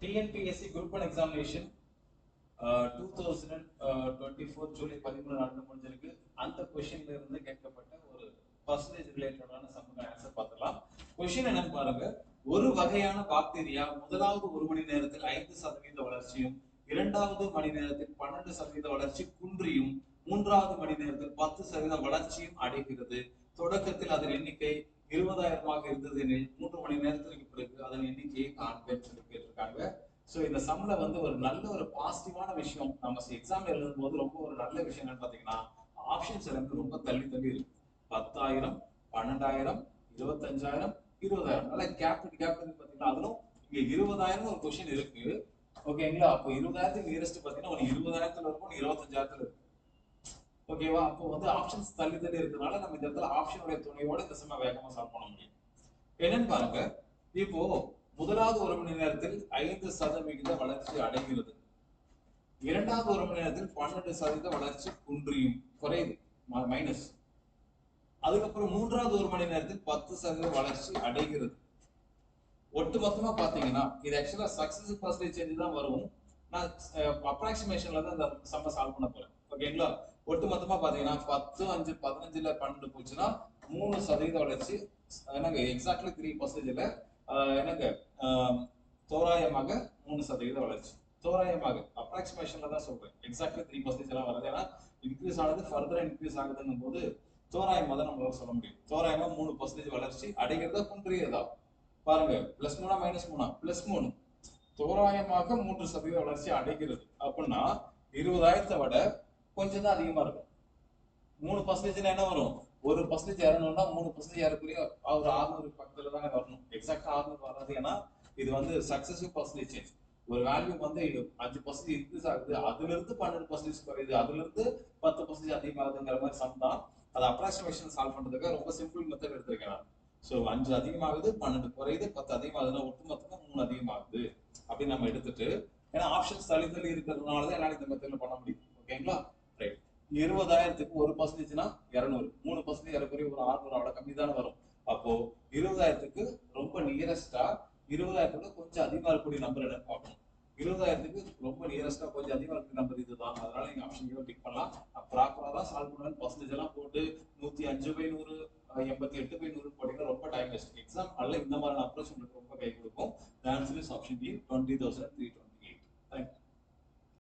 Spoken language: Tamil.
TNPSC Group 1 examination 2024 ஜூலை 13 நடந்து முடிஞ்சிருக்கு. அந்த கொஸ்டின்ல இருந்து கேட்கப்பட்ட ஒரு பர்சன்டேஜ் ரிலேட்டடான சம்முக்கு ஆன்சர் பார்க்கலாம். கொஸ்டின் என்னன்னு பாருங்க. ஒரு வகையான பாக்டீரியா முதலாவது ஒரு மணி நேரத்தில் 5% வளர்ச்சியும், இரண்டாவது மணி நேரத்தில் 12% வளர்ச்சி குன்றியும், மூன்றாவது மணி நேரத்தில் 10% வளர்ச்சியும் அடைகிறது. தொடக்கத்தில் அதன் எண்ணிக்கை 20,000 இருந்தது எனில் 3 மணி நேரத்திற்கு பிறகு அதன் எண்ணிக்கையை காண்பேன்னு சொல்லி கேட்டிருக்காங்க. சோ இந்த சம்ல வந்து ஒரு நல்ல ஒரு பாசிட்டிவான விஷயம் நம்ம எக்ஸாம் எழுதும் போது ரொம்ப ஒரு நல்ல விஷயம் என்னன்னு பாத்தீங்கன்னா, ஆப்ஷன்ஸ் எல்லாமே ரொம்ப தள்ளி தள்ளி இருக்கு. 10,000, 12,000, 25,000, 20,000 நல்ல கேப் பாத்தீங்கன்னா, அதுவும் இங்க 20,000 ஒரு கொஸ்டின் இருக்கு. ஓகேங்களா? அப்போ 20,000 நியரஸ்ட் பாத்தீங்கன்னா ஒரு 20,000 இருக்கும், 25,000 இருக்கு. ஓகேவா? அப்போ வந்து ஆப்ஷன்ஸ் தள்ளி தள்ளி இருக்கிறதுனால நம்ம இந்த இடத்துல ஆப்ஷனுடைய துணையோட இந்த சம வேகமா சால்வ் பண்ண முடியும். என்னன்னு பாருங்க. இப்போ முதலாவது ஒரு மணி நேரத்தில் 5% வளர்ச்சி அடைகிறது. இரண்டாவது ஒரு மணி நேரத்தில் 12% வளர்ச்சி குன்றியும் குறையுது மைனஸ். அதுக்கப்புறம் மூன்றாவது ஒரு மணி நேரத்தில் 10% வளர்ச்சி அடைகிறது. ஒட்டு மொத்தமா பாத்தீங்கன்னா இது ஆக்சுவலா சக்சஸ் பர்சன்டேஜ் சேஞ்ச் தான் வரும். நான் அப்ராக்சிமேஷன்ல தான் இந்த சம்ம சால்வ் பண்ண போறேன். ஓகேங்களா? ஒட்டு மொத்தமா பாத்தீங்கன்னா 10, 5, 15ல 12 போச்சுன்னா 3% வளர்ச்சி. என்னங்க எக்ஸாக்ட்லி 3% என்னங்க தோராயமாக 3% வளர்ச்சி. தோராயமாக அப்ராக்சிமேஷன்ல தான் சொல்றேன். எக்ஸாக்ட்லி 3% எல்லாம் வருது. ஏன்னா இன்க்ரீஸ் ஆனது ஃபர்தரா இன்க்ரீஸ் ஆகுதுன்னும் போது தோராயமா தான் நம்மளால சொல்ல முடியும். தோராயமா 3% வளர்ச்சி அடைகிறதா குன்றியதா பாருங்க. +3 -3 +3 தோராயமாக 3% வளர்ச்சி அடைகிறது. அப்படின்னா 20,000 விட கொஞ்சம் தான் அதிகமா இருக்கும். 3% என்ன வரும்? 1% இறங்கணும்னா 3% ஏறக்குறைய ஒரு 600 பக்கத்துல தானே வரணும். எக்ஸாக்டா 600 வராது. ஏன்னா இது வந்து சக்சஸிவ் பர்சன்டேஜ் சேஞ்ச். ஒரு வேல்யூ வந்து 5% இன்க்ரீஸ் ஆகுது, அதுல இருந்து 12% குறையுது, அதுல இருந்து 10% அதிகமாகுதுங்கிற மாதிரி சம் தான். அது அப்ராக்சிமேஷன் சால்வ் பண்றதுக்கு ரொம்ப சிம்பிள் மெத்தட் எடுத்திருக்கேன். சோ 5 அதிகமாகுது, 12 குறையுது, 10 அதிகமாகுதுன்னா ஒட்டுமொத்தமா 3 அதிகமாகுது அப்படின்னு நம்ம எடுத்துட்டு, ஏன்னா ஆப்ஷன்ஸ் தள்ளி தள்ளி இருக்கிறதுனாலதான் என்னால இந்த மெத்தட்ல பண்ண முடியும். ஓகேங்களா? ரைட். 20,000க்கு 1%னா 200, 3% ஏறக்குறைய ஒரு 600, அவ்வளவு கம்மி தானே வரும். அப்போ 20,000க்கு ரொம்ப நியரஸ்டா 20,000 கொஞ்சம் அதிகமா இருக்கக்கூடிய நம்பர் என்ன பார்க்கணும். 20,000க்கு ரொம்ப நியரஸ்டா கொஞ்சம் அதிகமா இருக்கக்கூடிய நம்பர் இதுதான். அதனால நீங்க ஆப்ஷன் டிக் பண்ணலாம். ப்ராப்பரா தான் சால்வ் பண்ணுவேன். பர்சன்டேஜ் எல்லாம் போட்டு 105/100, 88/100 போட்டீங்கன்னா ரொம்ப டைம் வேஸ்ட். எக்ஸாம் அல்ல இந்த மாதிரி அப்ரோச் உங்களுக்கு ரொம்ப கை கொடுக்கும். Answer is option D 20,320.